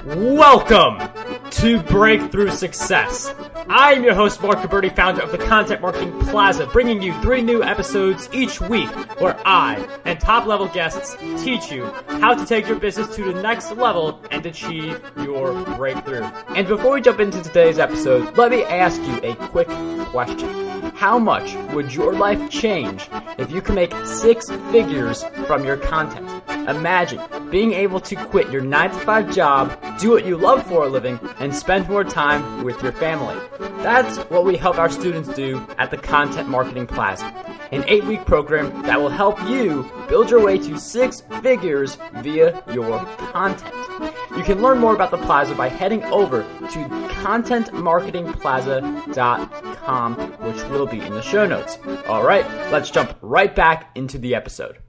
Welcome to Breakthrough Success. I am your host, Mark Gabberty, founder of the Content Marketing Plaza, bringing you 3 new episodes each week where I and top-level guests teach you how to take your business to the next level and achieve your breakthrough. And before we jump into today's episode, let me ask you a quick question. How much would your life change if you could make 6 figures from your content? Imagine being able to quit your 9-to-5 job, do what you love for a living, and spend more time with your family. That's what we help our students do at the Content Marketing Plaza, an 8-week program that will help you build your way to 6 figures via your content. You can learn more about the Plaza by heading over to contentmarketingplaza.com, which will be in the show notes. All right, let's jump right back into the episode.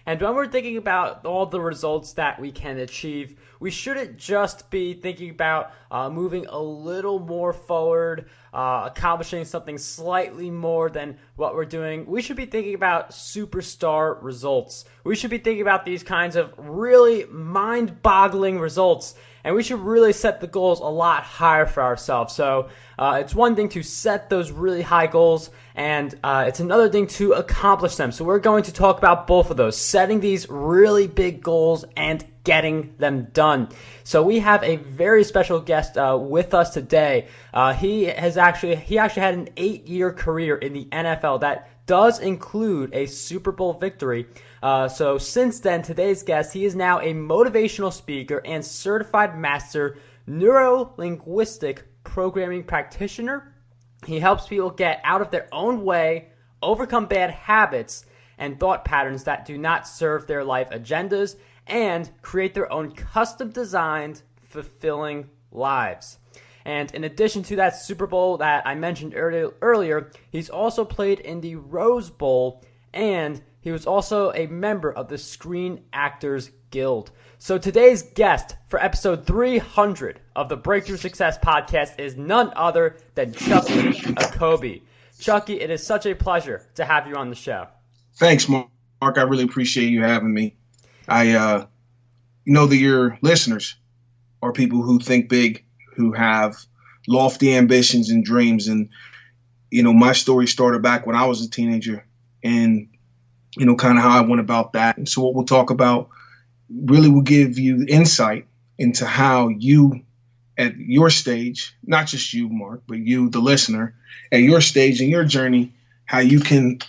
And when we're thinking about all the results that we can achieve, we shouldn't just be thinking about moving a little more forward, accomplishing something slightly more than what we're doing. We should be thinking about superstar results. We should be thinking about these kinds of really mind-boggling results. And we should really set the goals a lot higher for ourselves. So it's one thing to set those really high goals, and it's another thing to accomplish them. So we're going to talk about both of those, setting these really big goals and getting them done. So we have a very special guest with us today. He actually had an 8-year career in the NFL that does include a Super Bowl victory. So since then, today's guest, he is now a motivational speaker and certified master neuro-linguistic programming practitioner. He helps people get out of their own way, overcome bad habits and thought patterns that do not serve their life agendas, and create their own custom-designed, fulfilling lives. And in addition to that Super Bowl that I mentioned earlier, he's also played in the Rose Bowl, and he was also a member of the Screen Actors Guild. So today's guest for episode 300 of the Breakthrough Success podcast is none other than Chukky Okobi. Chukky, it is such a pleasure to have you on the show. Thanks, Mark. I really appreciate you having me. I know that your listeners are people who think big, who have lofty ambitions and dreams. And, my story started back when I was a teenager and, kind of how I went about that. And so what we'll talk about really will give you insight into how you, at your stage, not just you, Mark, but you, the listener, at your stage in your journey, how you can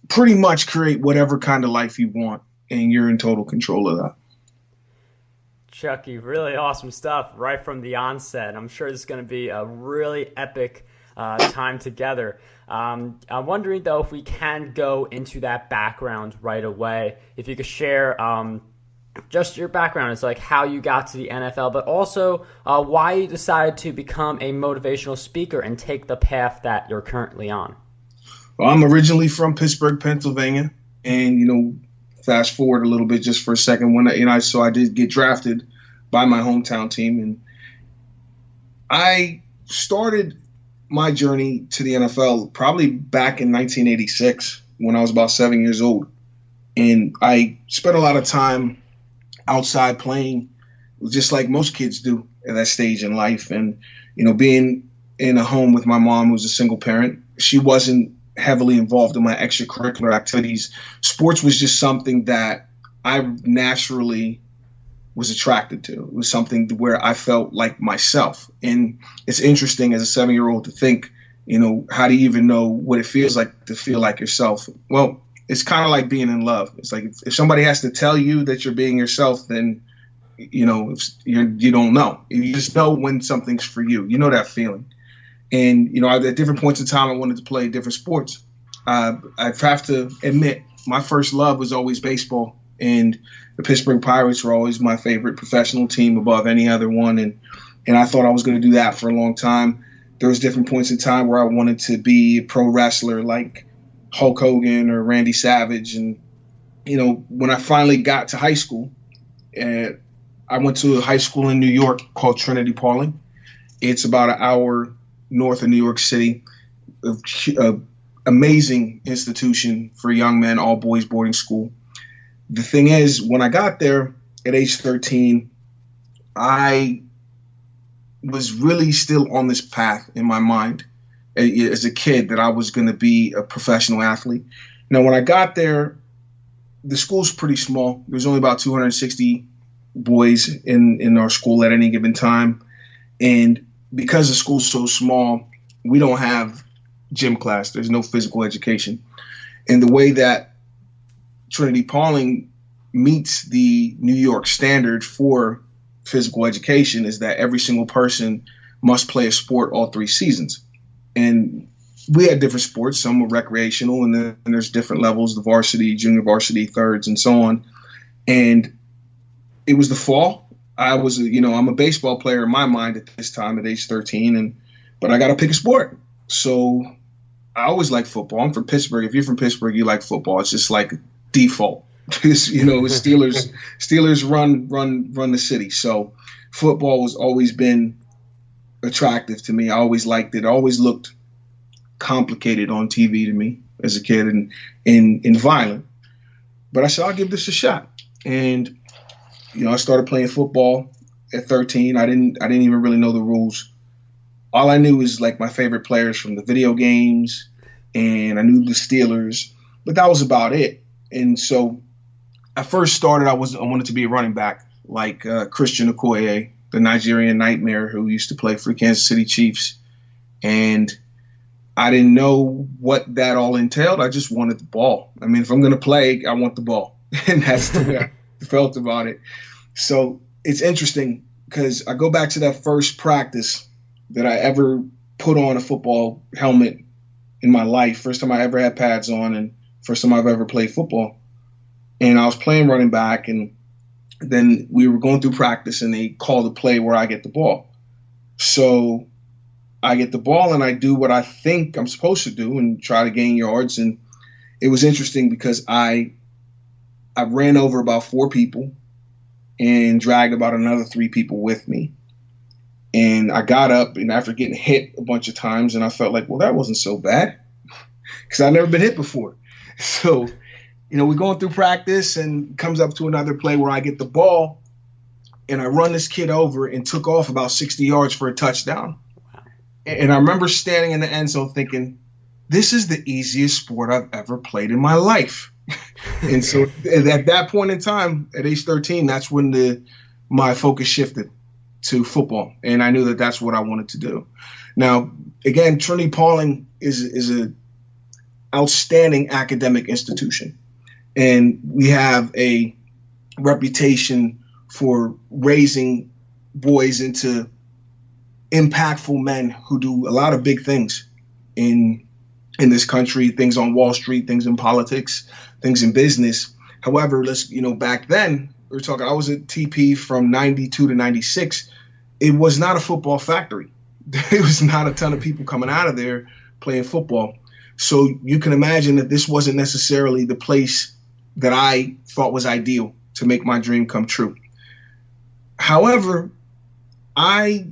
pretty much create whatever kind of life you want, and you're in total control of that. Chukky, really awesome stuff right from the onset. I'm sure this is going to be a really epic time together. I'm wondering, though, if we can go into that background right away. If you could share just your background. It's like how you got to the NFL, but also why you decided to become a motivational speaker and take the path that you're currently on. Well, I'm originally from Pittsburgh, Pennsylvania, and, fast forward a little bit just for a second when I did get drafted by my hometown team, and I started my journey to the NFL probably back in 1986 when I was about 7 years old, and I spent a lot of time outside playing, just like most kids do at that stage in life. And being in a home with my mom, who was a single parent, she wasn't heavily involved in my extracurricular activities. Sports was just something that I naturally was attracted to. It was something where I felt like myself. And it's interesting as a 7-year-old to think, how do you even know what it feels like to feel like yourself? Well, it's kind of like being in love. It's like if somebody has to tell you that you're being yourself, then, you don't know. You just know when something's for you. You know that feeling. And, at different points in time, I wanted to play different sports. I have to admit, my first love was always baseball. And the Pittsburgh Pirates were always my favorite professional team above any other one. And I thought I was going to do that for a long time. There was different points in time where I wanted to be a pro wrestler like Hulk Hogan or Randy Savage. And, when I finally got to high school, I went to a high school in New York called Trinity Pawling. It's about an hour north of New York City, amazing institution for young men, all boys boarding school. The thing is, when I got there at age 13, I was really still on this path in my mind as a kid that I was going to be a professional athlete. Now, when I got there, the school's pretty small. There's only about 260 boys in our school at any given time. And because the school's so small, we don't have gym class. There's no physical education. And the way that Trinity Pauling meets the New York standard for physical education is that every single person must play a sport all 3 seasons. And we had different sports. Some were recreational, and then there's different levels, the varsity, junior varsity, thirds, and so on. And it was the fall. I'm a baseball player in my mind at this time at age 13, but I got to pick a sport. So I always like football. I'm from Pittsburgh. If you're from Pittsburgh, you like football. It's just like default. Steelers run the city. So football has always been attractive to me. I always liked it. It always looked complicated on TV to me as a kid and violent. But I said, I'll give this a shot. And I started playing football at 13. I didn't even really know the rules. All I knew was like my favorite players from the video games, and I knew the Steelers, but that was about it. And so I first started, I wanted to be a running back like Christian Okoye, the Nigerian Nightmare who used to play for Kansas City Chiefs. And I didn't know what that all entailed. I just wanted the ball. I mean, if I'm going to play, I want the ball. And that's the way I felt about it. So it's interesting because I go back to that first practice that I ever put on a football helmet in my life. First time I ever had pads on, and first time I've ever played football. And I was playing running back, and then we were going through practice, and they called a play where I get the ball. So I get the ball, and I do what I think I'm supposed to do and try to gain yards. And it was interesting because I ran over about 4 people and dragged about another 3 people with me. And I got up, and after getting hit a bunch of times, and I felt like, well, that wasn't so bad because I'd never been hit before. So, we're going through practice, and comes up to another play where I get the ball, and I run this kid over and took off about 60 yards for a touchdown. Wow. And I remember standing in the end zone thinking, this is the easiest sport I've ever played in my life. And so at that point in time, at age 13, that's when my focus shifted to football. And I knew that that's what I wanted to do. Now, again, Trinity Pauling is an outstanding academic institution. And we have a reputation for raising boys into impactful men who do a lot of big things in this country, things on Wall Street, things in politics, things in business. However, back then, we were talking, I was at TP from 92 to 96. It was not a football factory. There was not a ton of people coming out of there playing football. So you can imagine that this wasn't necessarily the place that I thought was ideal to make my dream come true. However, I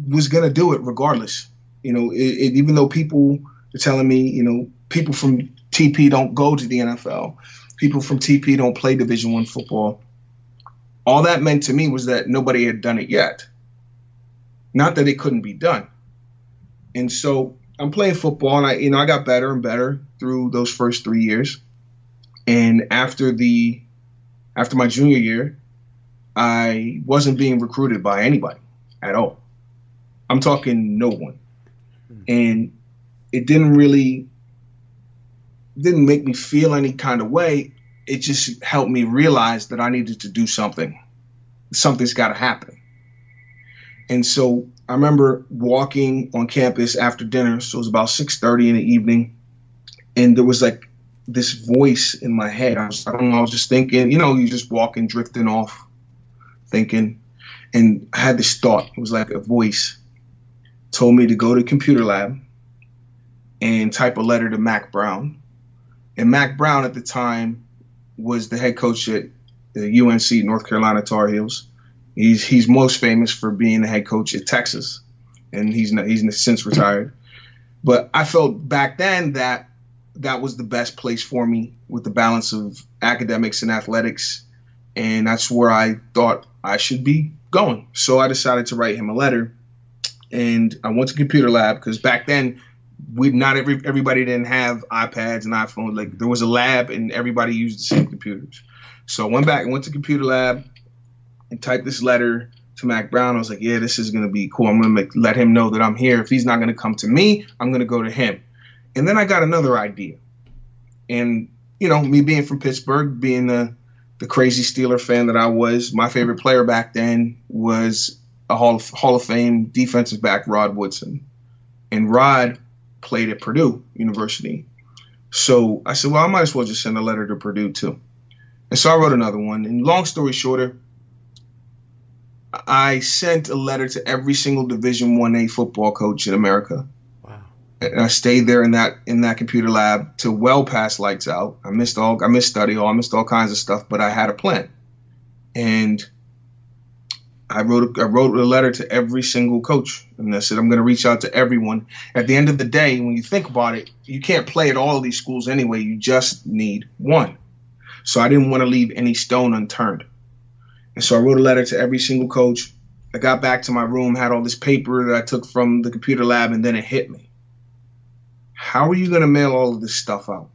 was going to do it regardless. Even though people are telling me, people from TP don't go to the NFL, people from TP don't play Division I football. All that meant to me was that nobody had done it yet. Not that it couldn't be done. And so I'm playing football, and I got better and better through those first 3 years. And after my junior year, I wasn't being recruited by anybody at all. I'm talking no one. And it didn't make me feel any kind of way. It just helped me realize that I needed to do something. Something's got to happen. And so I remember walking on campus after dinner. So it was about 6:30 in the evening. And there was like this voice in my head. I was just thinking, you just walking, drifting off, thinking. And I had this thought. It was like a voice told me to go to computer lab and type a letter to Mac Brown. And Mac Brown at the time was the head coach at the UNC, North Carolina Tar Heels. He's most famous for being the head coach at Texas, and he's since retired. But I felt back then that was the best place for me with the balance of academics and athletics, and that's where I thought I should be. going. So I decided to write him a letter, and I went to computer lab because back then everybody didn't have iPads and iPhones. Like there was a lab and everybody used the same computers. So I went back and went to computer lab and typed this letter to Mac Brown. I was like, yeah, this is going to be cool. I'm going to let him know that I'm here. If he's not going to come to me, I'm going to go to him. And then I got another idea. And, me being from Pittsburgh, being the crazy Steeler fan that I was, my favorite player back then was a Hall of Fame defensive back, Rod Woodson. And Rod played at Purdue University. So I said, well, I might as well just send a letter to Purdue too. And so I wrote another one. And long story shorter, I sent a letter to every single Division 1A football coach in America. Wow. And I stayed there in that computer lab till well past lights out. I missed study hall, I missed all kinds of stuff, but I had a plan. And I wrote a letter to every single coach, and I said, I'm going to reach out to everyone. At the end of the day, when you think about it, you can't play at all of these schools anyway. You just need one. So I didn't want to leave any stone unturned. And so I wrote a letter to every single coach. I got back to my room, had all this paper that I took from the computer lab, and then it hit me. How are you going to mail all of this stuff out?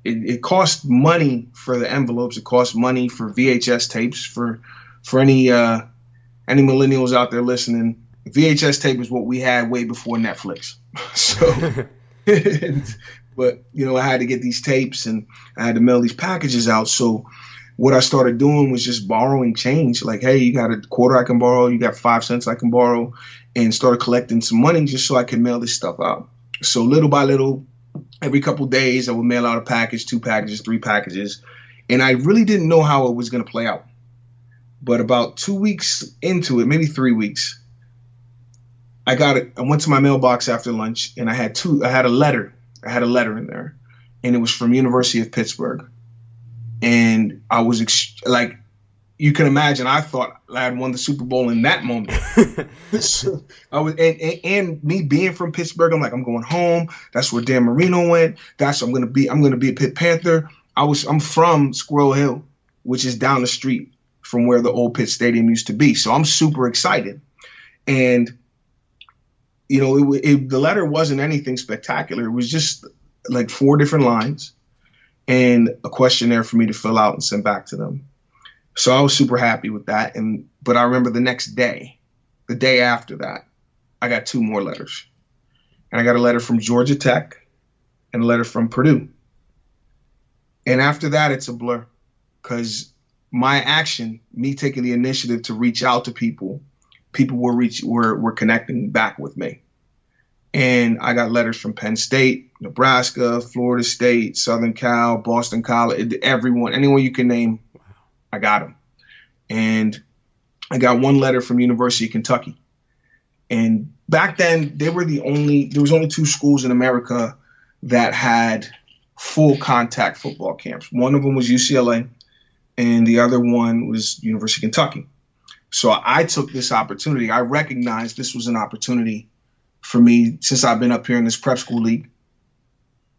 It costs money for the envelopes. It costs money for VHS tapes. For any millennials out there listening, VHS tape is what we had way before Netflix. So, but I had to get these tapes and I had to mail these packages out. So what I started doing was just borrowing change. Like, hey, you got a quarter I can borrow, you got 5 cents I can borrow, and started collecting some money just so I could mail this stuff out. So little by little, every couple of days I would mail out a package, 2 packages, 3 packages, and I really didn't know how it was going to play out. But about 2 weeks into it, maybe 3 weeks, I went to my mailbox after lunch, and I had a letter in there, and it was from University of Pittsburgh. And I was like, you can imagine, I thought I had won the Super Bowl in that moment. So I was, and me being from Pittsburgh, I'm like, I'm going home. That's where Dan Marino went. I'm gonna be a Pitt Panther. I'm from Squirrel Hill, which is down the street from where the old Pitt Stadium used to be. So I'm super excited. And, the letter wasn't anything spectacular. It was just like 4 different lines and a questionnaire for me to fill out and send back to them. So I was super happy with that. But I remember the next day, the day after that, I got 2 more letters. And I got a letter from Georgia Tech and a letter from Purdue. And after that, it's a blur, because my action, me taking the initiative to reach out to people were connecting back with me. And I got letters from Penn State, Nebraska, Florida State, Southern Cal, Boston College, anyone you can name, I got them. And I got 1 letter from University of Kentucky. And back then, there was only 2 schools in America that had full contact football camps. One of them was UCLA, and the other one was University of Kentucky. So I took this opportunity. I recognized this was an opportunity for me, since I've been up here in this prep school league,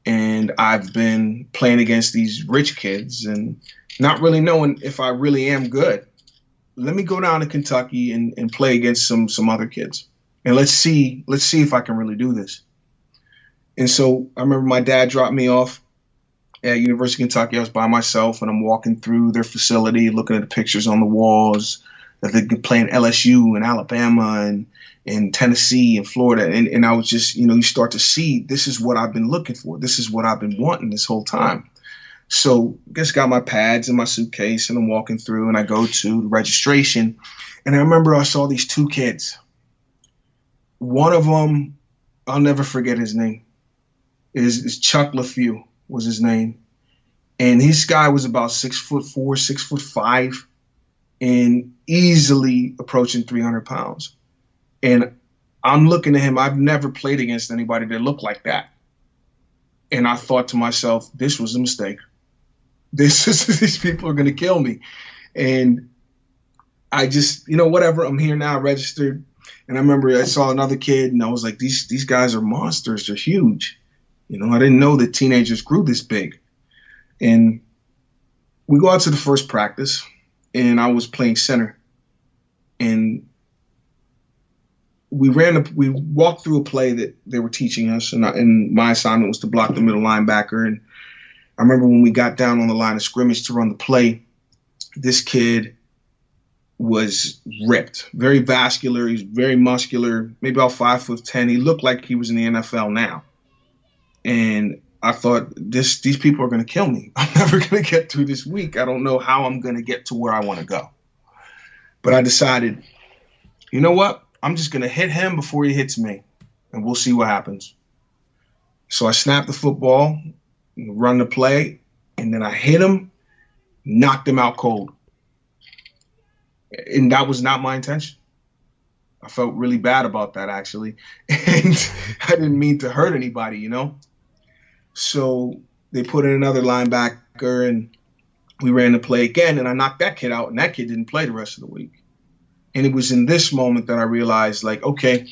and I've been playing against these rich kids and not really knowing if I really am good. Let me go down to Kentucky and play against some other kids, and let's see if I can really do this. And so I remember my dad dropped me off at University of Kentucky. I was by myself, and I'm walking through their facility, looking at the pictures on the walls that they're playing LSU and Alabama and Tennessee and Florida. And I was just, you start to see, this is what I've been looking for. This is what I've been wanting this whole time. So I just got my pads in my suitcase, and I'm walking through, and I go to the registration. And I remember I saw these 2 kids. One of them, I'll never forget his name, is Chuck LaFew was his name. And this guy was about 6'4", 6'5", and easily approaching 300 pounds. And I'm looking at him. I've never played against anybody that looked like that. And I thought to myself, this was a mistake. These people are going to kill me. And I just, whatever, I'm here now, registered. And I remember I saw another kid, and I was like, these guys are monsters. They're huge. I didn't know that teenagers grew this big. And we go out to the first practice, and I was playing center. And we walked through a play that they were teaching us, and my assignment was to block the middle linebacker. And I remember when we got down on the line of scrimmage to run the play, this kid was ripped, very vascular. He's very muscular, maybe about 5'10". He looked like he was in the NFL now. And I thought, these people are going to kill me. I'm never going to get through this week. I don't know how I'm going to get to where I want to go. But I decided, you know what? I'm just going to hit him before he hits me, and we'll see what happens. So I snapped the football, run the play, and then I hit him, knocked him out cold. And that was not my intention. I felt really bad about that, actually. And I didn't mean to hurt anybody, you know? So they put in another linebacker, and we ran the play again, and I knocked that kid out, and that kid didn't play the rest of the week. And it was in this moment that I realized, like, okay,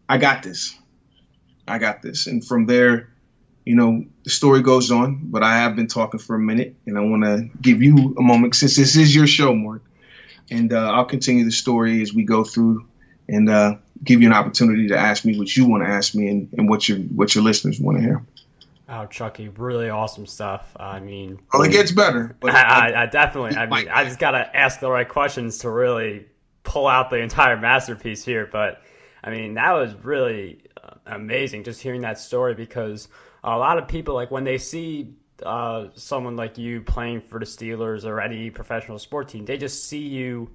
I got this. And from there, you know, the story goes on, but I have been talking for a minute, and I want to give you a moment, since this is your show, Mark. And I'll continue the story as we go through, and give you an opportunity to ask me what you want to ask me, and what your listeners want to hear. Oh, Chukky, really awesome stuff. I mean, well, it gets better. But I definitely. I mean, I just gotta ask the right questions to really pull out the entire masterpiece here. But I mean, that was really amazing just hearing that story, because a lot of people, like, when they see someone like you playing for the Steelers or any professional sport team, they just see you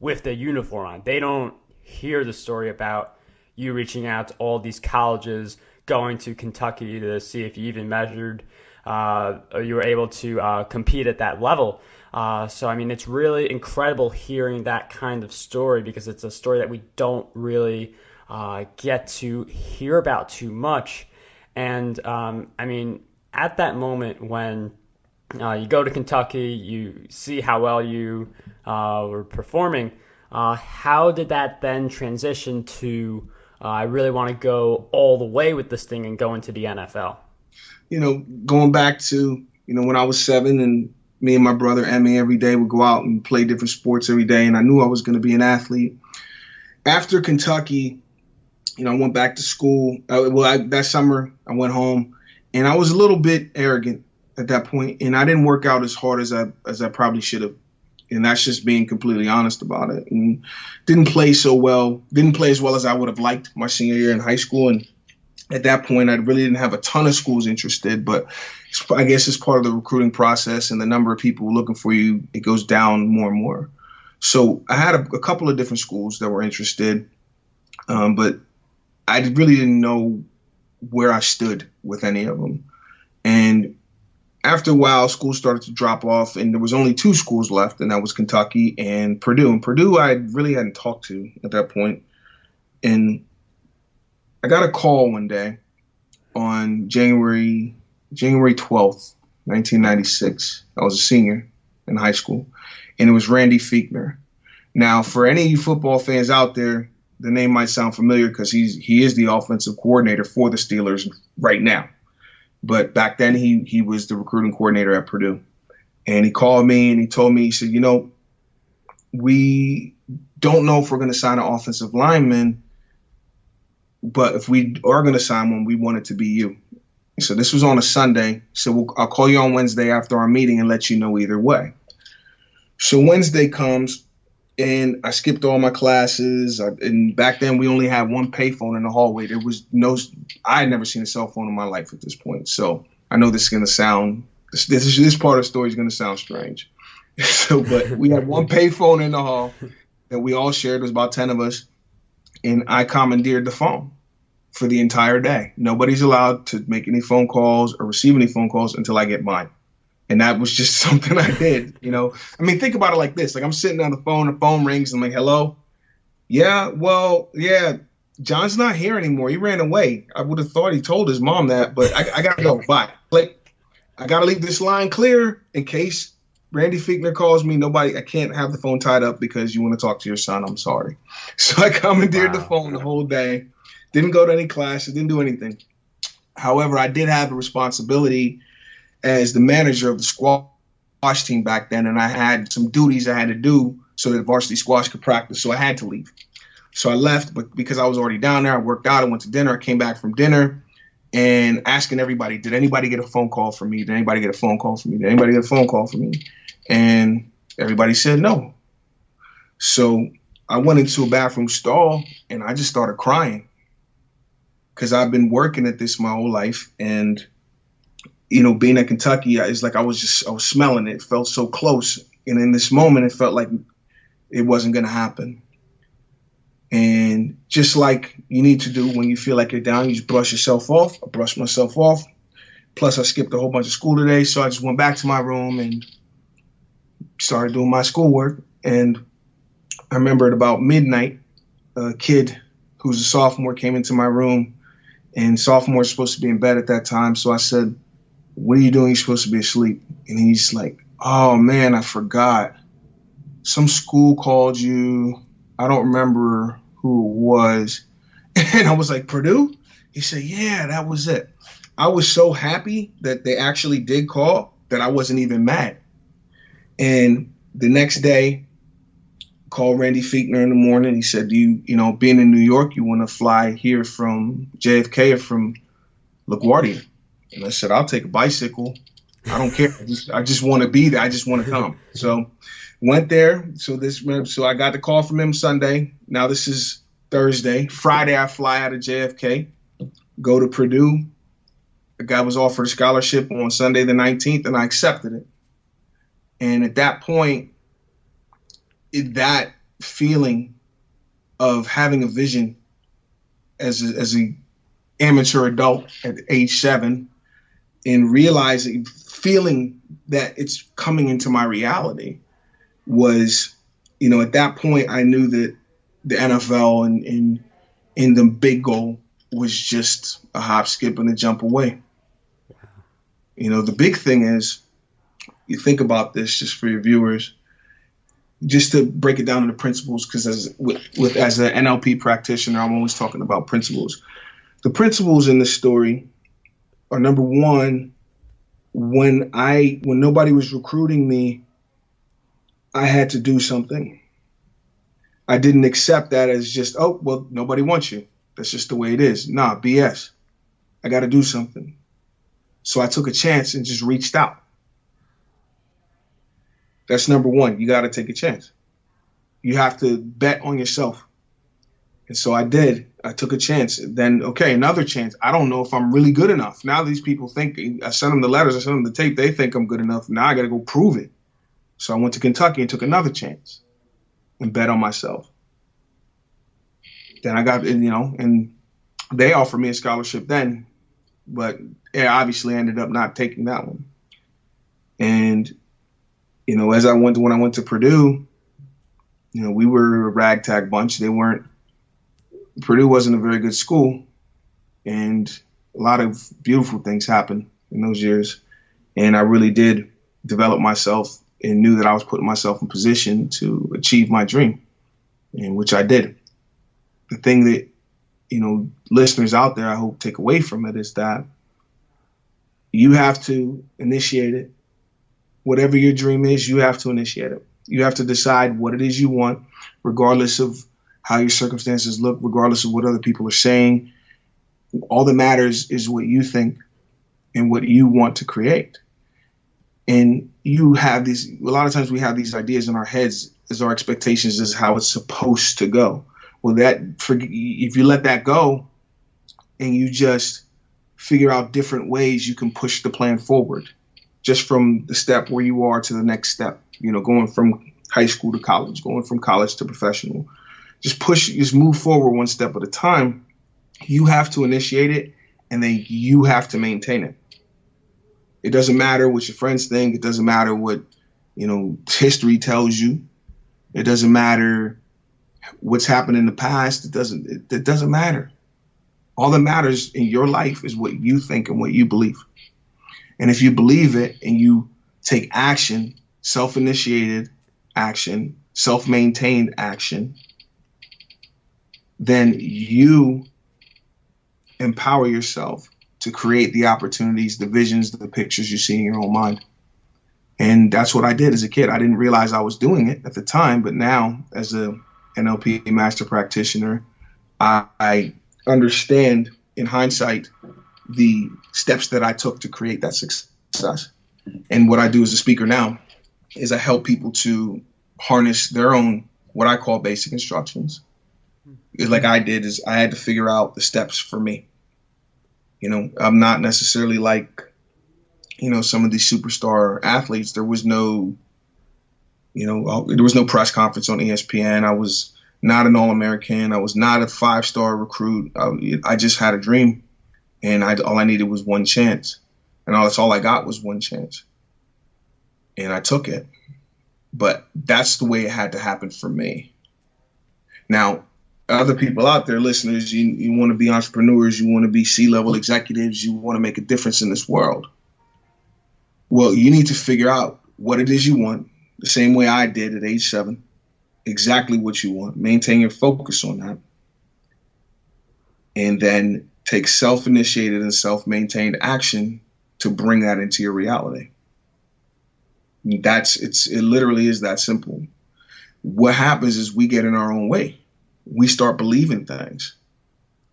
with the uniform on. They don't hear the story about you reaching out to all these colleges, going to Kentucky to see if you even measured or you were able to compete at that level. So, I mean, it's really incredible hearing that kind of story, because it's a story that we don't really get to hear about too much. And, I mean, at that moment when you go to Kentucky, you see how well you were performing, how did that then transition to I really want to go all the way with this thing and go into the NFL? You know, going back to, you know, when I was 7, and me and my brother Emmy every day would go out and play different sports every day, and I knew I was going to be an athlete. After Kentucky, you know, I went back to school. That summer I went home, and I was a little bit arrogant at that point, and I didn't work out as hard as I probably should have. And that's just being completely honest about it. And didn't play as well as I would have liked my senior year in high school. And at that point, I really didn't have a ton of schools interested, but I guess it's part of the recruiting process, and the number of people looking for you, it goes down more and more. So I had a couple of different schools that were interested, but I really didn't know where I stood with any of them. And after a while, schools started to drop off, and there was only 2 schools left, and that was Kentucky and Purdue. And Purdue I really hadn't talked to at that point. And I got a call one day on January 12th, 1996. I was a senior in high school, and it was Randy Fichtner. Now, for any of you football fans out there, the name might sound familiar because he is the offensive coordinator for the Steelers right now. But back then, he was the recruiting coordinator at Purdue. And he called me and he told me, he said, you know, we don't know if we're going to sign an offensive lineman, but if we are going to sign one, we want it to be you. So this was on a Sunday. So I'll call you on Wednesday after our meeting and let you know either way. So Wednesday comes, and I skipped all my classes. And back then, we only had one payphone in the hallway. There was I had never seen a cell phone in my life at this point. So I know this is going to sound, this part of the story is going to sound strange. But we had one payphone in the hall that we all shared. There was about 10 of us. And I commandeered the phone for the entire day. Nobody's allowed to make any phone calls or receive any phone calls until I get mine. And that was just something I did, you know. I mean, think about it like this. Like, I'm sitting on the phone rings, and I'm like, hello? Yeah, well, yeah, John's not here anymore. He ran away. I would have thought he told his mom that, but I got to go. Bye. Like, I got to leave this line clear in case Randy Fichtner calls me. I can't have the phone tied up because you want to talk to your son. I'm sorry. So I commandeered the phone the whole day. Didn't go to any classes, didn't do anything. However, I did have a responsibility as the manager of the squash team back then, and I had some duties I had to do so that varsity squash could practice. So I had to leave. So I left, but because I was already down there, I worked out, I went to dinner, I came back from dinner and asking everybody, did anybody get a phone call from me? Did anybody get a phone call from me? Did anybody get a phone call from me? And everybody said no. So I went into a bathroom stall and I just started crying because I've been working at this my whole life. And, you know, being at Kentucky, it's like I was smelling it. It felt so close. And in this moment, it felt like it wasn't going to happen. And just like you need to do when you feel like you're down, you just brush yourself off. I brushed myself off. Plus, I skipped a whole bunch of school today. So I just went back to my room and started doing my schoolwork. And I remember at about midnight, a kid who's a sophomore came into my room. And sophomores are supposed to be in bed at that time. So I said, what are you doing? You're supposed to be asleep. And he's like, oh, man, I forgot. Some school called you. I don't remember who it was. And I was like, Purdue? He said, yeah, that was it. I was so happy that they actually did call that I wasn't even mad. And the next day, called Randy Fichtner in the morning. He said, you know, being in New York, you want to fly here from JFK or from LaGuardia? And I said, I'll take a bicycle. I don't care. I just want to be there. I just want to come. So went there. So I got the call from him Sunday. Now this is Thursday. Friday, I fly out of JFK, go to Purdue. The guy was offered a scholarship on Sunday the 19th, and I accepted it. And at that point, that feeling of having a vision as an amateur adult at age 7 and feeling that it's coming into my reality was, you know, at that point I knew that the NFL and the big goal was just a hop, skip, and a jump away. You know, the big thing is, you think about this just for your viewers, just to break it down into principles, because as an NLP practitioner, I'm always talking about principles. The principles in this story are, number one, when nobody was recruiting me, I had to do something. I didn't accept that as just, oh, well, nobody wants you. That's just the way it is. Nah, BS. I got to do something. So I took a chance and just reached out. That's number one. You got to take a chance. You have to bet on yourself. And so I did. I took a chance. Then, okay, another chance. I don't know if I'm really good enough. Now these people think, I sent them the letters, I sent them the tape. They think I'm good enough. Now I got to go prove it. So I went to Kentucky and took another chance and bet on myself. Then I got, and they offered me a scholarship then, but I obviously ended up not taking that one. And, when I went to Purdue, we were a ragtag bunch. Purdue wasn't a very good school, and a lot of beautiful things happened in those years. And I really did develop myself and knew that I was putting myself in position to achieve my dream, and which I did. The thing that, listeners out there, I hope take away from it is that you have to initiate it. Whatever your dream is, you have to initiate it. You have to decide what it is you want, regardless of how your circumstances look, regardless of what other people are saying. All that matters is what you think and what you want to create. And a lot of times we have these ideas in our heads as our expectations is how it's supposed to go. Well, if you let that go and you just figure out different ways you can push the plan forward, just from the step where you are to the next step, going from high school to college, going from college to professional, just move forward one step at a time. You have to initiate it, and then you have to maintain it. It doesn't matter what your friends think. It doesn't matter what, history tells you. It doesn't matter what's happened in the past. It doesn't matter. All that matters in your life is what you think and what you believe. And if you believe it and you take action, self-initiated action, self-maintained action, then you empower yourself to create the opportunities, the visions, the pictures you see in your own mind. And that's what I did as a kid. I didn't realize I was doing it at the time, but now as a NLP master practitioner, I understand in hindsight the steps that I took to create that success. And what I do as a speaker now is I help people to harness their own, what I call basic instructions. Like I did, is I had to figure out the steps for me. I'm not necessarily like, some of these superstar athletes. There was no press conference on ESPN. I was not an All-American. I was not a 5-star recruit. I just had a dream, and all I needed was one chance. And that's all I got was one chance. And I took it. But that's the way it had to happen for me. Now, other people out there, listeners, you want to be entrepreneurs, you want to be C-level executives, you want to make a difference in this world. Well, you need to figure out what it is you want, the same way I did at age 7, exactly what you want. Maintain your focus on that. And then take self-initiated and self-maintained action to bring that into your reality. It literally is that simple. What happens is we get in our own way. We start believing things.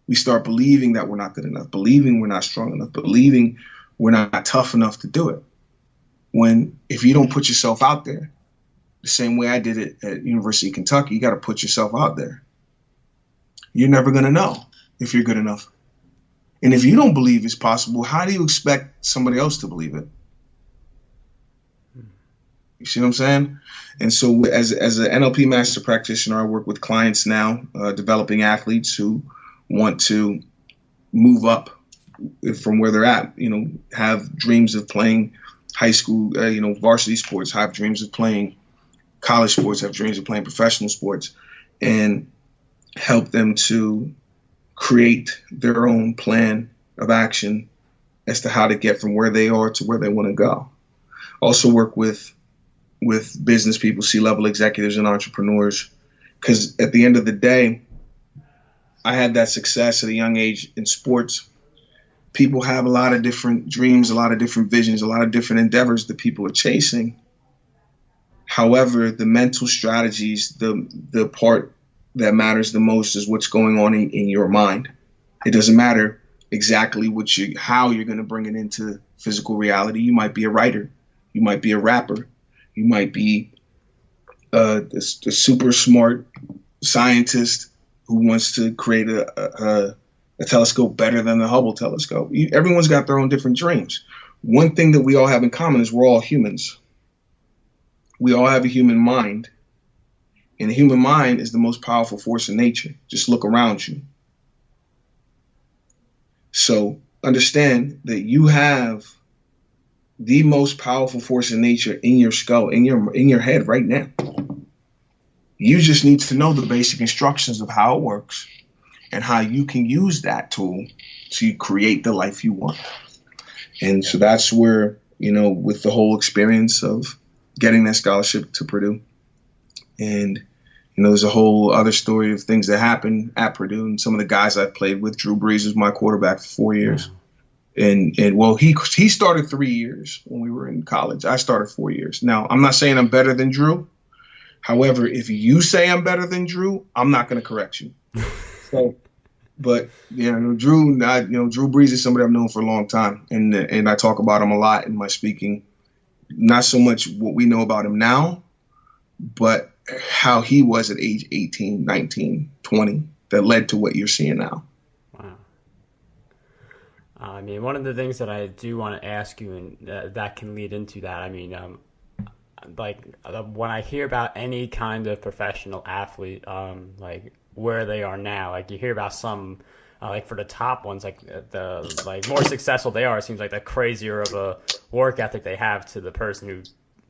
We start believing that we're not good enough, believing we're not strong enough, believing we're not tough enough to do it. When if you don't put yourself out there, the same way I did it at University of Kentucky, you got to put yourself out there. You're never going to know if you're good enough. And if you don't believe it's possible, how do you expect somebody else to believe it? You see what I'm saying? And so as an NLP master practitioner, I work with clients now, developing athletes who want to move up from where they're at, have dreams of playing high school, varsity sports, have dreams of playing college sports, have dreams of playing professional sports, and help them to create their own plan of action as to how to get from where they are to where they want to go. Also work with business people, C-level executives and entrepreneurs, because at the end of the day, I had that success at a young age in sports. People have a lot of different dreams, a lot of different visions, a lot of different endeavors that people are chasing. However, the mental strategies, the part that matters the most is what's going on in your mind. It doesn't matter exactly how you're going to bring it into physical reality. You might be a writer. You might be a rapper. You might be a super smart scientist who wants to create a telescope better than the Hubble telescope. Everyone's got their own different dreams. One thing that we all have in common is we're all humans. We all have a human mind. And the human mind is the most powerful force in nature. Just look around you. So understand that you have the most powerful force in nature in your skull, in your head right now. You just need to know the basic instructions of how it works and how you can use that tool to create the life you want. And so that's where, with the whole experience of getting that scholarship to Purdue, and there's a whole other story of things that happened at Purdue, and some of the guys I played with. Drew Brees was my quarterback for 4 years. And he started 3 years when we were in college. I started 4 years. Now, I'm not saying I'm better than Drew. However, if you say I'm better than Drew, I'm not going to correct you. So, but Drew Brees is somebody I've known for a long time, and I talk about him a lot in my speaking. Not so much what we know about him now, but how he was at age 18, 19, 20 that led to what you're seeing now. Wow. One of the things that I do want to ask you, and that can lead into that, when I hear about any kind of professional athlete, where they are now, like you hear about some, for the top ones, the more successful they are, it seems like the crazier of a work ethic they have to the person who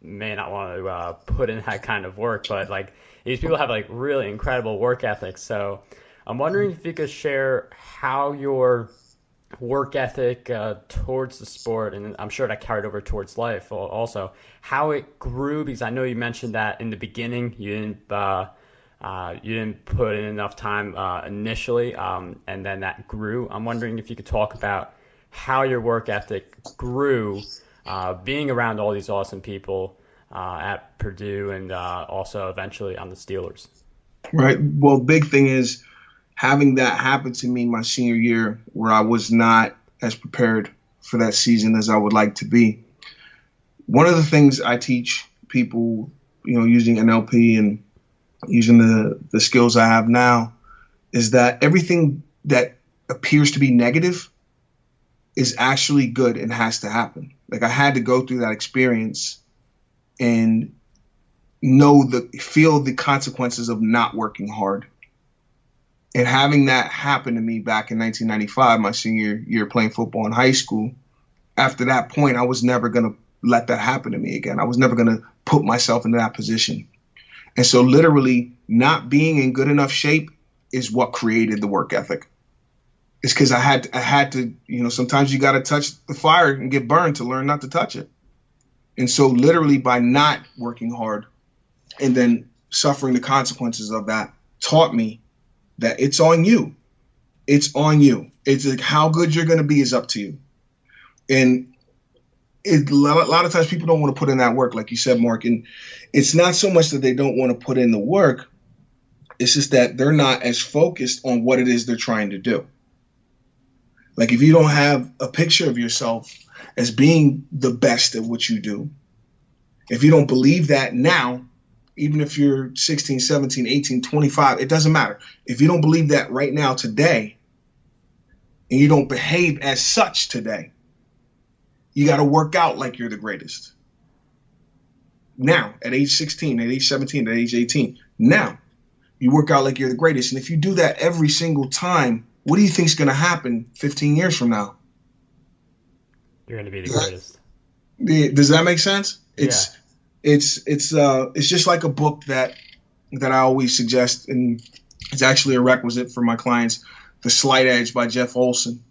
may not want to put in that kind of work. But these people have really incredible work ethics. So I'm wondering if you could share how your work ethic towards the sport, and I'm sure that carried over towards life also, how it grew, because I know you mentioned that in the beginning you didn't put in enough time initially, and then that grew. I'm wondering if you could talk about how your work ethic grew being around all these awesome people at Purdue and also eventually on the Steelers. Right. Well, big thing is having that happen to me my senior year, where I was not as prepared for that season as I would like to be. One of the things I teach people, using NLP and using the skills I have now, is that everything that appears to be negative is actually good and has to happen. Like, I had to go through that experience and feel the consequences of not working hard. And having that happen to me back in 1995, my senior year playing football in high school, after that point, I was never going to let that happen to me again. I was never going to put myself into that position. And so literally not being in good enough shape is what created the work ethic. It's because I had to, sometimes you got to touch the fire and get burned to learn not to touch it. And so literally by not working hard and then suffering the consequences of that taught me that it's on you. It's on you. It's like how good you're going to be is up to you. And a lot of times people don't want to put in that work, like you said, Mark. And it's not so much that they don't want to put in the work. It's just that they're not as focused on what it is they're trying to do. Like, if you don't have a picture of yourself as being the best at what you do, if you don't believe that now, even if you're 16, 17, 18, 25, it doesn't matter. If you don't believe that right now today, and you don't behave as such today, you got to work out like you're the greatest. Now, at age 16, at age 17, at age 18, now you work out like you're the greatest. And if you do that every single time, what do you think is going to happen 15 years from now? You're going to be the greatest. Does that make sense? It's just like a book that I always suggest, and it's actually a requisite for my clients, The Slight Edge by Jeff Olson.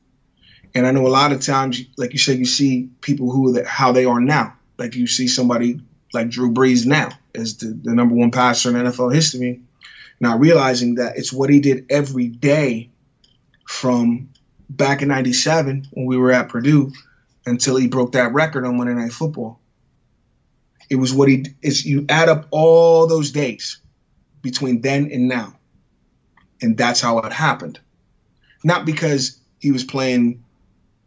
And I know a lot of times, like you said, you see people how they are now. Like, you see somebody like Drew Brees now as the number one passer in NFL history, not realizing that it's what he did every day from back in '97 when we were at Purdue until he broke that record on Monday Night Football. It was you add up all those days between then and now. And that's how it happened. Not because he was playing,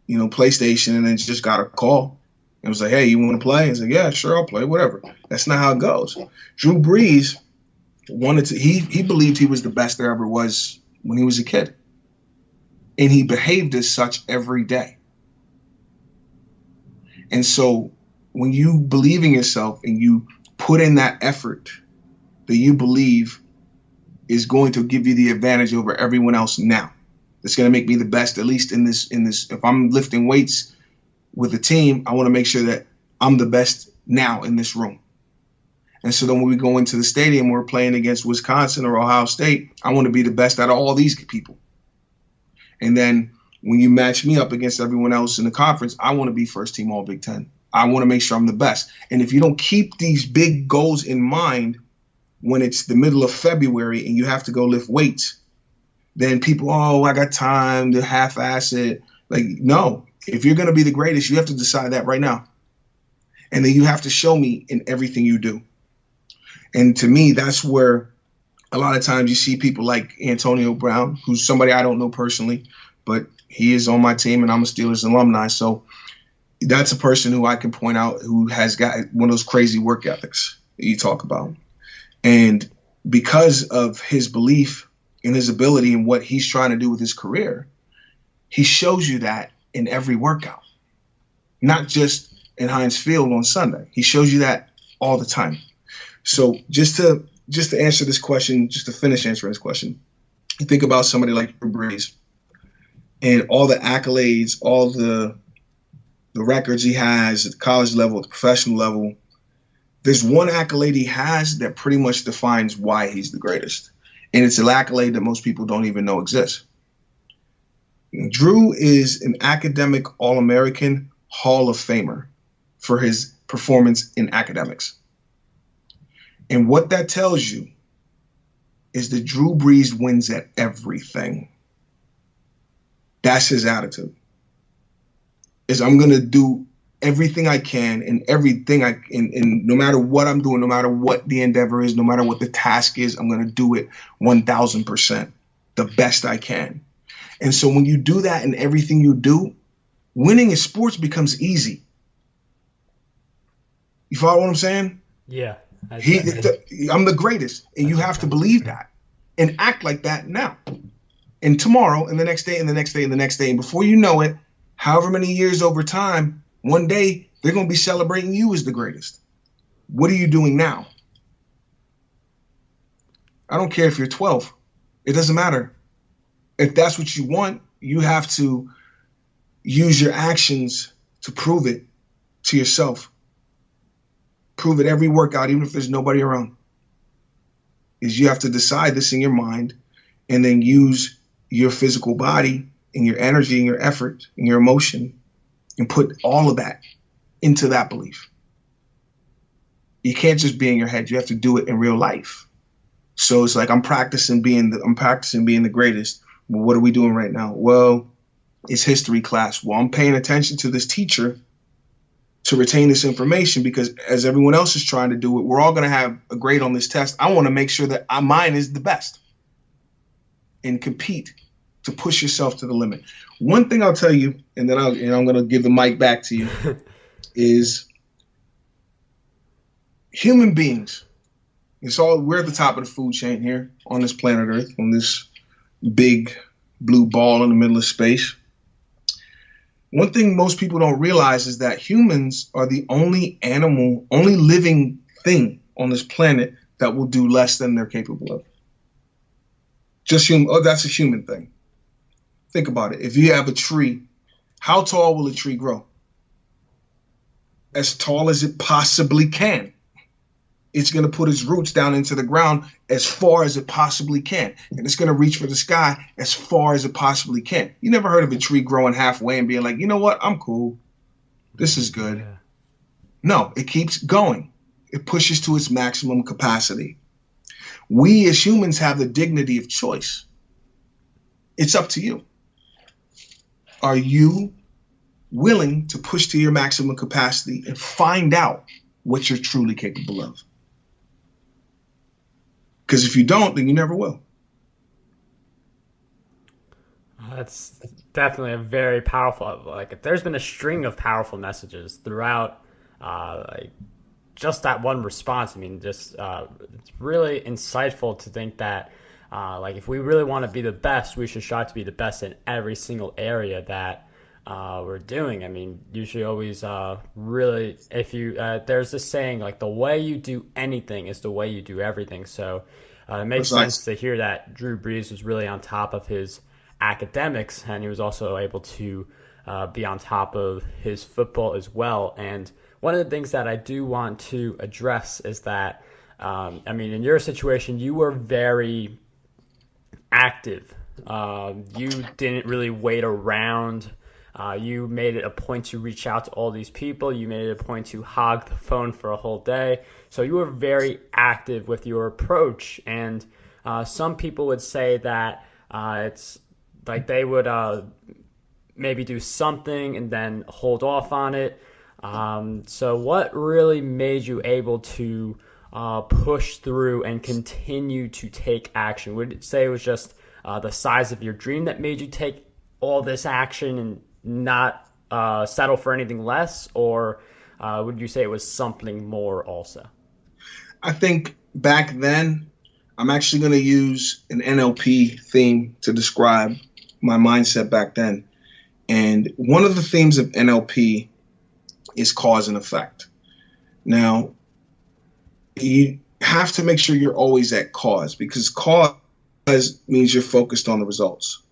PlayStation and then just got a call. It was like, hey, you want to play? He's like, yeah, sure, I'll play, whatever. That's not how it goes. Drew Brees he believed he was the best there ever was when he was a kid. And he behaved as such every day. And so when you believe in yourself and you put in that effort that you believe is going to give you the advantage over everyone else now, that's going to make me the best, at least in this, if I'm lifting weights with a team, I want to make sure that I'm the best now in this room. And so then when we go into the stadium, we're playing against Wisconsin or Ohio State, I want to be the best out of all these people. And then when you match me up against everyone else in the conference, I want to be first team all Big Ten. I want to make sure I'm the best. And if you don't keep these big goals in mind when it's the middle of February and you have to go lift weights, then people, I got time to half-ass it. Like, no, if you're going to be the greatest, you have to decide that right now. And then you have to show me in everything you do. And to me, that's where a lot of times you see people like Antonio Brown, who's somebody I don't know personally, but he is on my team and I'm a Steelers alumni. So that's a person who I can point out who has got one of those crazy work ethics that you talk about. And because of his belief in his ability and what he's trying to do with his career, he shows you that in every workout, not just in Heinz Field on Sunday. He shows you that all the time. So just to answer this question, just to finish answering this question, you think about somebody like Drew Brees and all the accolades, all the records he has at the college level, at the professional level. There's one accolade he has that pretty much defines why he's the greatest. And it's an accolade that most people don't even know exists. Drew is an academic All-American Hall of Famer for his performance in academics. And what that tells you is that Drew Brees wins at everything. That's his attitude. Is I'm going to do everything I can and everything and no matter what I'm doing, no matter what the endeavor is, no matter what the task is, I'm going to do it 1000%, the best I can. And so when you do that in everything you do, winning in sports becomes easy. You follow what I'm saying? Yeah. I'm the greatest, and you have to believe that and act like that now and tomorrow and the next day and the next day and the next day. And before you know it, however many years over time, one day they're going to be celebrating you as the greatest. What are you doing now? I don't care if you're 12. It doesn't matter. If that's what you want, you have to use your actions to prove it to yourself. Prove it every workout, even if there's nobody around. Is you have to decide this in your mind and then use your physical body and your energy and your effort and your emotion and put all of that into that belief. You can't just be in your head. You have to do it in real life. So it's like I'm practicing being the greatest. Well, what are we doing right now? Well, it's history class. Well, I'm paying attention to this teacher to retain this information because as everyone else is trying to do it, we're all going to have a grade on this test. I want to make sure that mine is the best and compete to push yourself to the limit. One thing I'll tell you, and then I'm going to give the mic back to you, is human beings. We're at the top of the food chain here on this planet Earth, on this big blue ball in the middle of space. One thing most people don't realize is that humans are the only living thing on this planet that will do less than they're capable of. Just human. Oh, that's a human thing. Think about it. If you have a tree, how tall will a tree grow? As tall as it possibly can. It's going to put its roots down into the ground as far as it possibly can. And it's going to reach for the sky as far as it possibly can. You never heard of a tree growing halfway and being like, you know what? I'm cool. This is good. Yeah. No, it keeps going. It pushes to its maximum capacity. We as humans have the dignity of choice. It's up to you. Are you willing to push to your maximum capacity and find out what you're truly capable of? Because if you don't, then you never will. That's definitely a very powerful, there's been a string of powerful messages throughout, just that one response. I mean, it's really insightful to think that, if we really want to be the best, we should strive to be the best in every single area that we're doing. I mean, usually always really, if you, there's this saying, the way you do anything is the way you do everything. So it makes sense to hear that Drew Brees was really on top of his academics, and he was also able to be on top of his football as well. And one of the things that I do want to address is that, in your situation, you were very active. You didn't really wait around. You made it a point to reach out to all these people. You made it a point to hog the phone for a whole day. So you were very active with your approach. And some people would say that it's like they would maybe do something and then hold off on it. So what really made you able to push through and continue to take action? Would you say it was just the size of your dream that made you take all this action and not settle for anything less, or would you say it was something more also? I think back then, I'm actually going to use an NLP theme to describe my mindset back then. And one of the themes of NLP is cause and effect. Now, you have to make sure you're always at cause, because cause means you're focused on the results,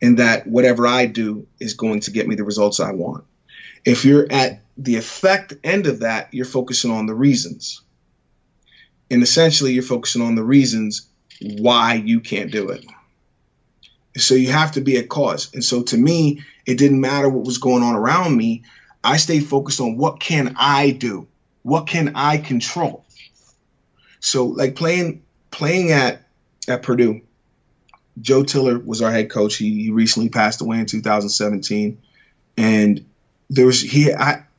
and that whatever I do is going to get me the results I want. If you're at the effect end of that, you're focusing on the reasons. And essentially, you're focusing on the reasons why you can't do it. So you have to be at cause. And so to me, it didn't matter what was going on around me. I stayed focused on what can I do? What can I control? So like playing at Purdue, Joe Tiller was our head coach. He recently passed away in 2017. And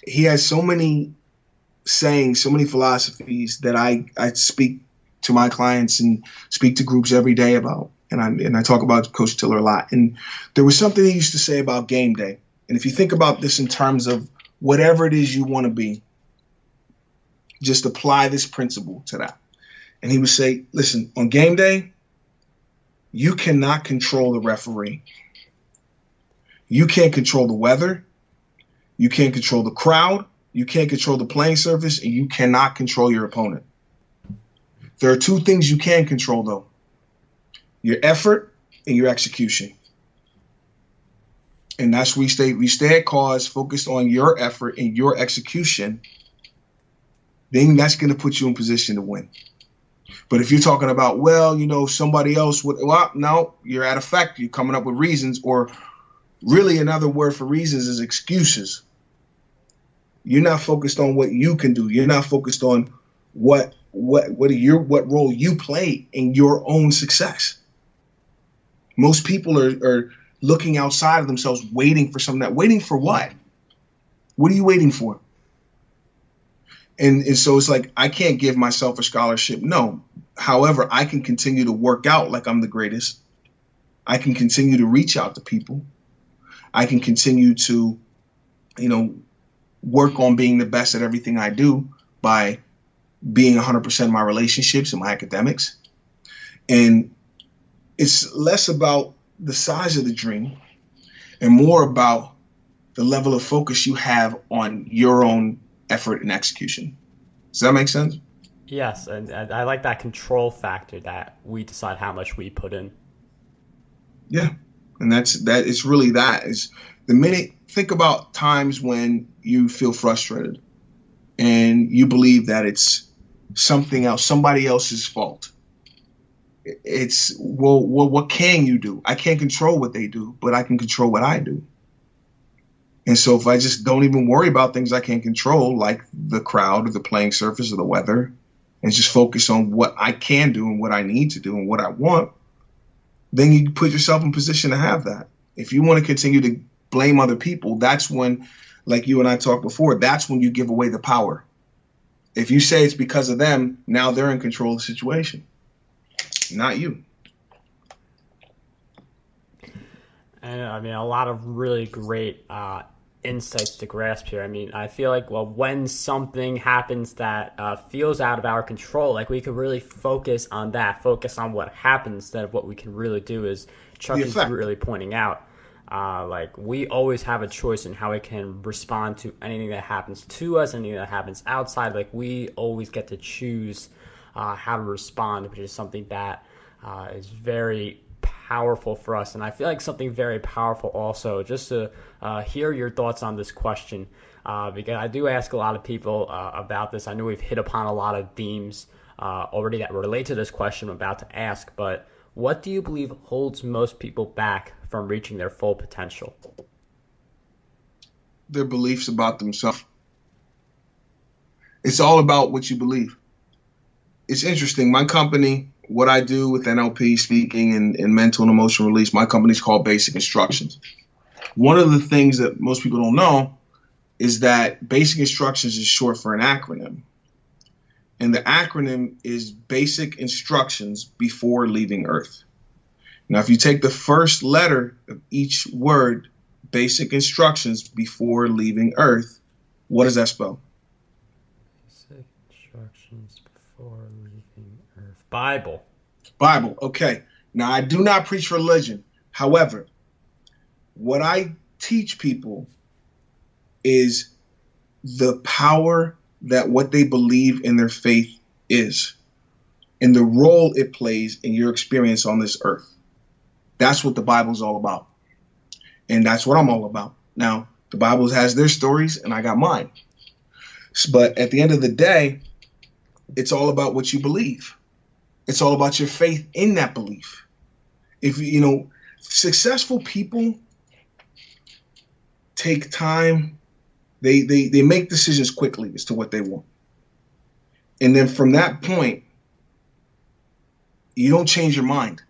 he has so many sayings, so many philosophies that I speak to my clients and speak to groups every day about. And I talk about Coach Tiller a lot. And there was something he used to say about game day. And if you think about this in terms of whatever it is you want to be, just apply this principle to that. And he would say, listen, on game day, you cannot control the referee. You can't control the weather. You can't control the crowd. You can't control the playing surface, and you cannot control your opponent. There are two things you can control, though: your effort and your execution. And that's where we stay at cause, focused on your effort and your execution. Then that's going to put you in position to win. But if you're talking about, well, somebody else would, well, no, you're at effect. You're coming up with reasons, or really another word for reasons is excuses. You're not focused on what you can do. You're not focused on what role you play in your own success. Most people are looking outside of themselves, waiting for something. Waiting for what? What are you waiting for? And so it's like, I can't give myself a scholarship. No. However, I can continue to work out like I'm the greatest. I can continue to reach out to people. I can continue to, work on being the best at everything I do by being 100% in my relationships and my academics. And it's less about the size of the dream and more about the level of focus you have on your own effort and execution. Does that make sense? Yes, and I like that control factor, that we decide how much we put in. Yeah, and that is really that is the minute. Think about times when you feel frustrated and you believe that it's something else, somebody else's fault. It's, well, what can you do? I can't control what they do, but I can control what I do. And so if I just don't even worry about things I can't control, like the crowd or the playing surface or the weather, and just focus on what I can do and what I need to do and what I want, then you put yourself in position to have that. If you want to continue to blame other people, that's when, like you and I talked before, that's when you give away the power. If you say it's because of them, now they're in control of the situation, not you. And I mean, a lot of really great insights to grasp here. I mean, I feel like, well, when something happens that feels out of our control, like we could really focus on that, focus on what happens instead of what we can really do, is Chuck is really pointing out. Like, we always have a choice in how we can respond to anything that happens to us, anything that happens outside. Like, we always get to choose how to respond, which is something that is very powerful for us. And I feel like something very powerful also, just to hear your thoughts on this question, because I do ask a lot of people about this. I know we've hit upon a lot of themes already that relate to this question I'm about to ask, but what do you believe holds most people back from reaching their full potential? Their beliefs about themselves. It's all about what you believe. It's interesting. My company, what I do with NLP, speaking, and mental and emotional release, my company is called Basic Instructions. One of the things that most people don't know is that Basic Instructions is short for an acronym. And the acronym is Basic Instructions Before Leaving Earth. Now, if you take the first letter of each word, Basic Instructions Before Leaving Earth, what does that spell? Basic Instructions Before Leaving Earth. Bible. Bible. Okay. Now, I do not preach religion. However, what I teach people is the power that what they believe in their faith is, and the role it plays in your experience on this earth. That's what the Bible is all about. And that's what I'm all about. Now, the Bible has their stories and I got mine. But at the end of the day, it's all about what you believe. It's all about your faith in that belief. If successful people take time, they make decisions quickly as to what they want. And then from that point, you don't change your mind.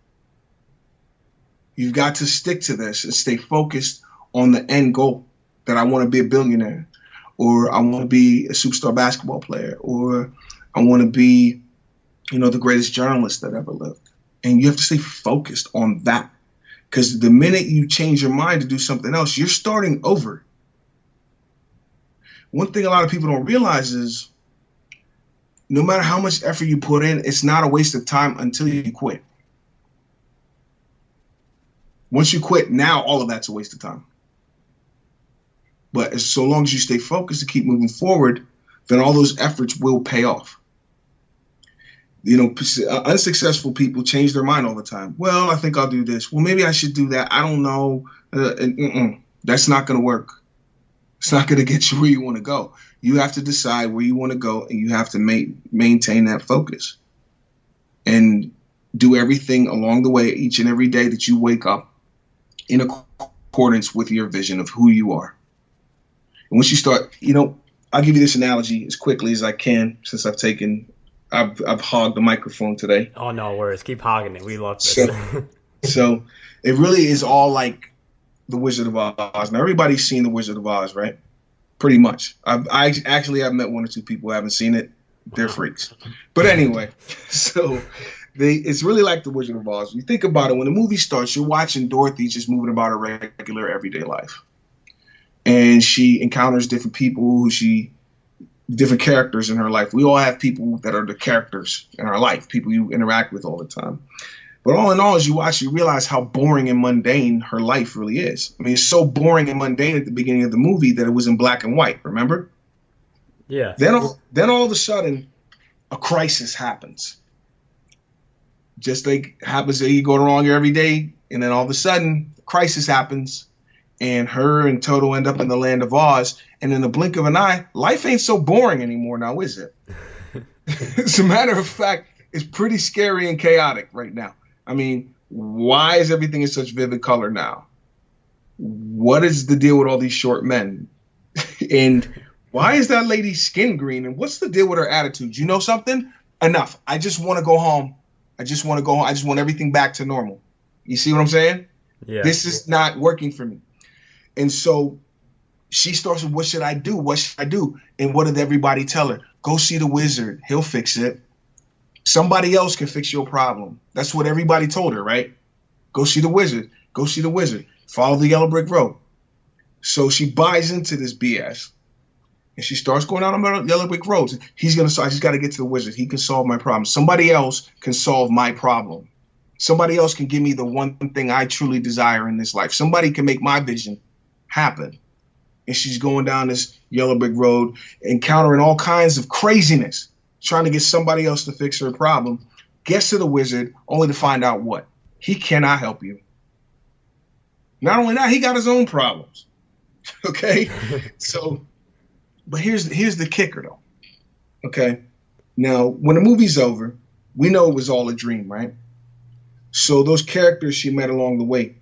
You've got to stick to this and stay focused on the end goal, that I want to be a billionaire, or I want to be a superstar basketball player, or I want to be, the greatest journalist that ever lived. And you have to stay focused on that, because the minute you change your mind to do something else, you're starting over. One thing a lot of people don't realize is no matter how much effort you put in, it's not a waste of time until you quit. Once you quit, now all of that's a waste of time. But so long as you stay focused and keep moving forward, then all those efforts will pay off. Unsuccessful people change their mind all the time. Well, I think I'll do this. Well, maybe I should do that. I don't know. That's not going to work. It's not going to get you where you want to go. You have to decide where you want to go, and you have to maintain that focus and do everything along the way, each and every day that you wake up, in accordance with your vision of who you are. And once you start, I'll give you this analogy as quickly as I can, since I've hogged the microphone today. Oh, no worries. Keep hogging it. We love this. So it really is all like the Wizard of Oz. Now, everybody's seen the Wizard of Oz, right? Pretty much. I've met one or two people who haven't seen it. They're freaks. But anyway, so it's really like the Wizard of Oz. You think about it, when the movie starts, you're watching Dorothy just moving about her regular everyday life. And she encounters different people different characters in her life. We all have people that are the characters in our life, people you interact with all the time. But all in all, as you watch, you realize how boring and mundane her life really is. I mean, it's so boring and mundane at the beginning of the movie that it was in black and white, remember? Yeah. Then all of a sudden, a crisis happens. Just like happens that you go to wrong every day, and then all of a sudden, a crisis happens, and her and Toto end up in the land of Oz, and in the blink of an eye, life ain't so boring anymore now, is it? As a matter of fact, it's pretty scary and chaotic right now. I mean, why is everything in such vivid color now? What is the deal with all these short men? And why is that lady's skin green? And what's the deal with her attitude? You know something? Enough. I just want to go home. I just want everything back to normal. You see what I'm saying? Yeah. This is not working for me. And so she starts with, what should I do? What should I do? And what did everybody tell her? Go see the wizard. He'll fix it. Somebody else can fix your problem. That's what everybody told her, right? Go see the wizard. Go see the wizard. Follow the yellow brick road. So she buys into this BS. And she starts going out on the yellow brick roads. I just got to get to the wizard. He can solve my problem. Somebody else can solve my problem. Somebody else can give me the one thing I truly desire in this life. Somebody can make my vision happen. And she's going down this yellow brick road, encountering all kinds of craziness, trying to get somebody else to fix her problem. Gets to the wizard, only to find out what? He cannot help you. Not only that, he got his own problems. Okay? So, but here's the kicker, though. Okay? Now, when the movie's over, we know it was all a dream, right? So those characters she met along the way,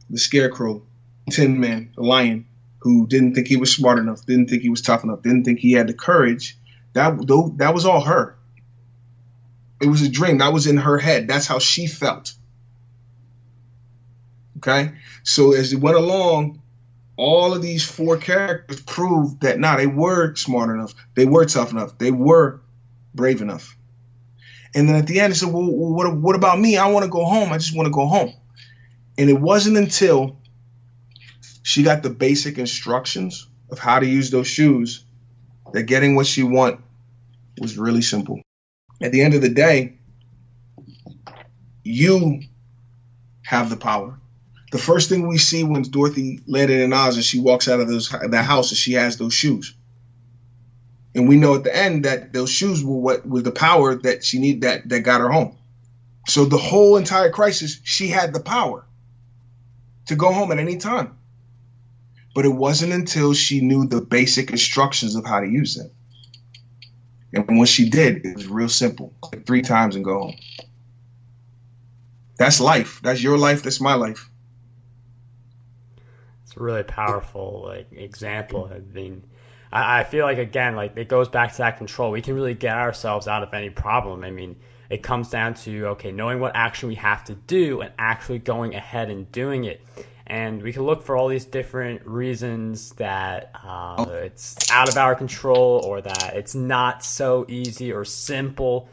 the Scarecrow, Tin Man, the Lion, who didn't think he was smart enough, didn't think he was tough enough, didn't think he had the courage, that was all her. It was a dream. That was in her head. That's how she felt. Okay? So as it went along, all of these four characters proved that, they were smart enough. They were tough enough. They were brave enough. And then at the end, they said, well, what about me? I want to go home. I just want to go home. And it wasn't until she got the basic instructions of how to use those shoes that getting what she want was really simple. At the end of the day, you have the power. The first thing we see when Dorothy landed in Oz is she walks out of that house and she has those shoes. And we know at the end that those shoes were what was the power that she needed that got her home. So the whole entire crisis, she had the power to go home at any time. But it wasn't until she knew the basic instructions of how to use them. And when she did, it was real simple. Click 3 times and go home. That's life. That's your life. That's my life. It's a really powerful example. I mean, I feel like, again, it goes back to that control. We can really get ourselves out of any problem. I mean, it comes down to, knowing what action we have to do and actually going ahead and doing it. And we can look for all these different reasons that it's out of our control, or that it's not so easy or simple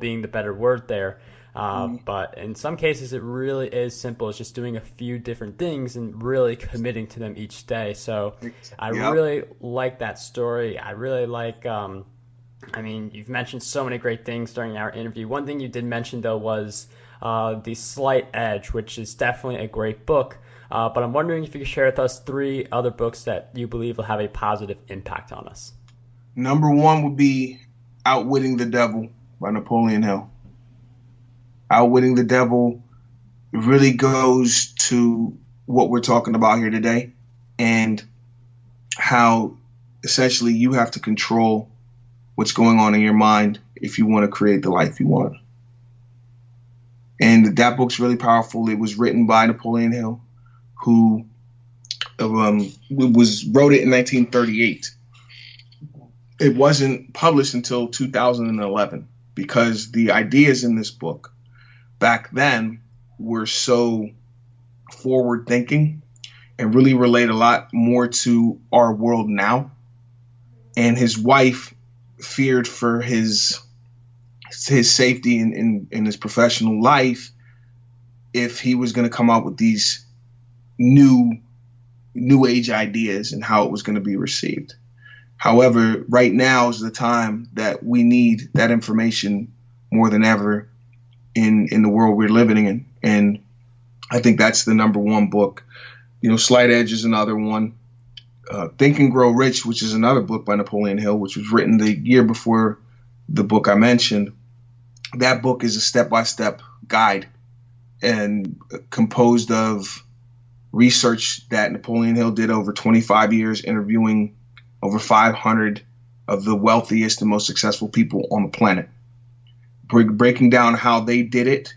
being the better word there. But in some cases, it really is simple. It's just doing a few different things and really committing to them each day. So I really like that story. I really like, you've mentioned so many great things during our interview. One thing you did mention, though, was The Slight Edge, which is definitely a great book. But I'm wondering if you could share with us 3 other books that you believe will have a positive impact on us. Number 1 would be Outwitting the Devil by Napoleon Hill. Outwitting the Devil really goes to what we're talking about here today, and how essentially you have to control what's going on in your mind if you want to create the life you want. And that book's really powerful. It was written by Napoleon Hill, who wrote it in 1938. It wasn't published until 2011, because the ideas in this book back then were so forward thinking and really relate a lot more to our world now. And his wife feared for his safety in his professional life if he was going to come out with these new age ideas and how it was going to be received. However, right now is the time that we need that information more than ever in the world we're living in. And I think that's the number 1 book. Slight Edge is another one. Think and Grow Rich, which is another book by Napoleon Hill, which was written the year before the book I mentioned. That book is a step-by-step guide and composed of research that Napoleon Hill did over 25 years, interviewing over 500 of the wealthiest and most successful people on the planet, breaking down how they did it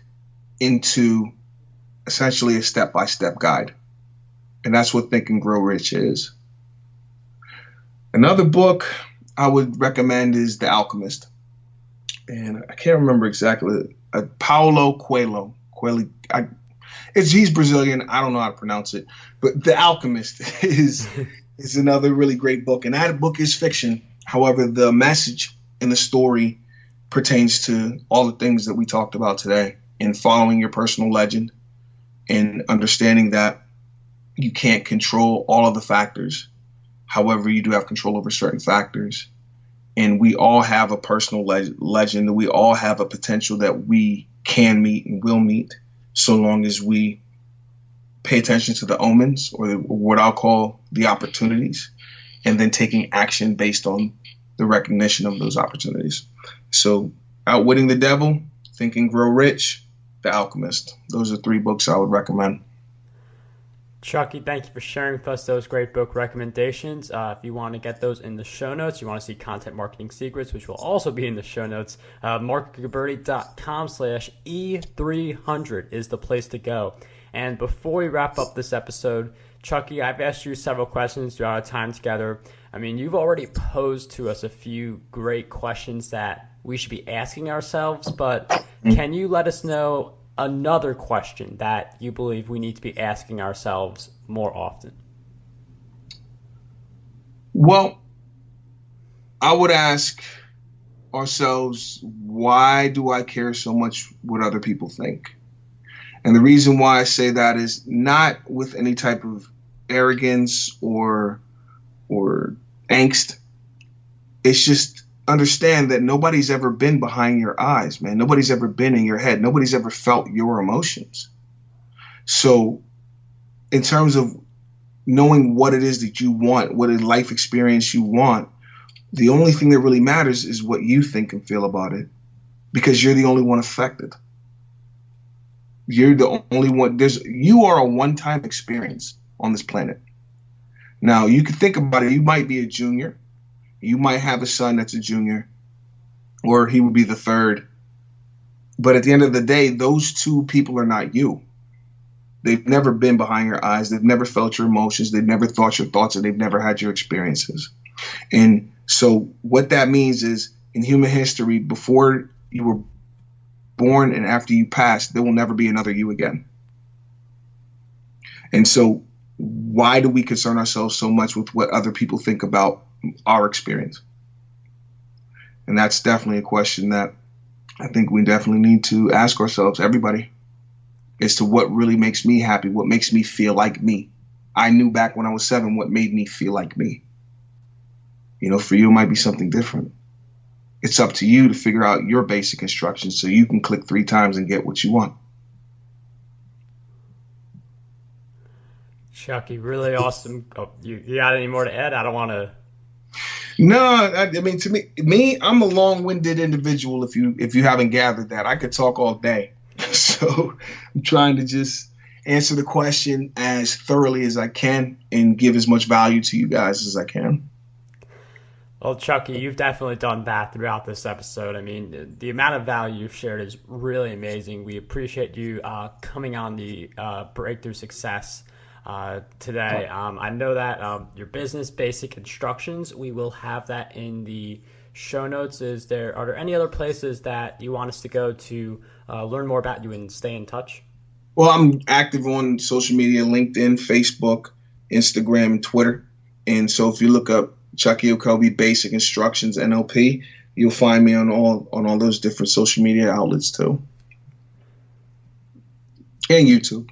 into essentially a step-by-step guide. And that's what Think and Grow Rich is. Another book I would recommend is The Alchemist. And I can't remember exactly. Paulo Coelho. He's Brazilian. I don't know how to pronounce it. But The Alchemist is another really great book. And that book is fiction. However, the message in the story pertains to all the things that we talked about today, in following your personal legend and understanding that you can't control all of the factors. However, you do have control over certain factors. And we all have a personal legend. We all have a potential that we can meet and will meet, so long as we pay attention to the omens, or what I'll call the opportunities, and then taking action based on the recognition of those opportunities. So Outwitting the Devil, Think and Grow Rich, The Alchemist. Those are 3 books I would recommend. Chukky, thank you for sharing with us those great book recommendations. If you want to get those in the show notes, you want to see Content Marketing Secrets, which will also be in the show notes, markgabberty.com/E300 is the place to go. And before we wrap up this episode, Chukky, I've asked you several questions throughout our time together. You've already posed to us a few great questions that we should be asking ourselves, but can you let us know another question that you believe we need to be asking ourselves more often? Well, I would ask ourselves, why do I care so much what other people think? And the reason why I say that is not with any type of arrogance or angst. It's just understand that nobody's ever been behind your eyes, man. Nobody's ever been in your head. Nobody's ever felt your emotions. So in terms of knowing what it is that you want, what a life experience you want, the only thing that really matters is what you think and feel about it, because you're the only one affected. You're the only one. You are a one-time experience on this planet. Now, you can think about it. You might be a junior. You might have a son that's a junior, or he would be the third. But at the end of the day, those 2 people are not you. They've never been behind your eyes. They've never felt your emotions. They've never thought your thoughts, and they've never had your experiences. And so what that means is, in human history, before you were born and after you passed, there will never be another you again. And so why do we concern ourselves so much with what other people think about our experience? And that's definitely a question that I think we definitely need to ask ourselves, everybody, as to what really makes me happy, what makes me feel like me. I knew back when I was 7 what made me feel like me. You know, for you, it might be something different. It's up to you to figure out your basic instructions so you can click 3 times and get what you want. Chukky, really awesome. Oh, you got any more to add? I don't want to. No, I mean, to me, I'm a long-winded individual. If you haven't gathered that, I could talk all day. So I'm trying to just answer the question as thoroughly as I can and give as much value to you guys as I can. Well, Chukky, you've definitely done that throughout this episode. I mean, the amount of value you've shared is really amazing. We appreciate you coming on the Breakthrough Success today. I know that your business basic instructions, we will have that in the show notes. Are there any other places that you want us to go to learn more about you and stay in touch? Well, I'm active on social media, LinkedIn, Facebook, Instagram, and Twitter. And so if you look up Chukky Okobi Basic Instructions NLP, you'll find me on all those different social media outlets too. And YouTube.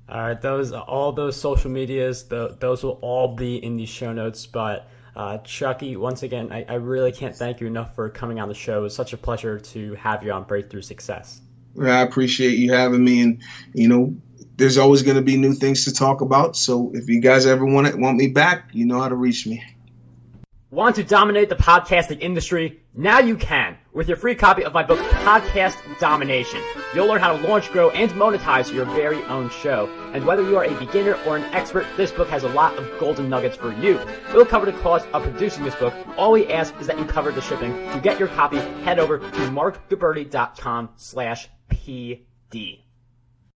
All right, all those social medias, those will all be in the show notes. But Chukky, once again, I really can't thank you enough for coming on the show. It was such a pleasure to have you on Breakthrough Success. I appreciate you having me, and you know, there's always going to be new things to talk about. So if you guys ever want me back, you know how to reach me. Want to dominate the podcasting industry? Now you can with your free copy of my book, Podcast Domination. You'll learn how to launch, grow, and monetize your very own show. And whether you are a beginner or an expert, this book has a lot of golden nuggets for you. We'll cover the cost of producing this book. All we ask is that you cover the shipping. To get your copy, head over to markguberti.com/PD.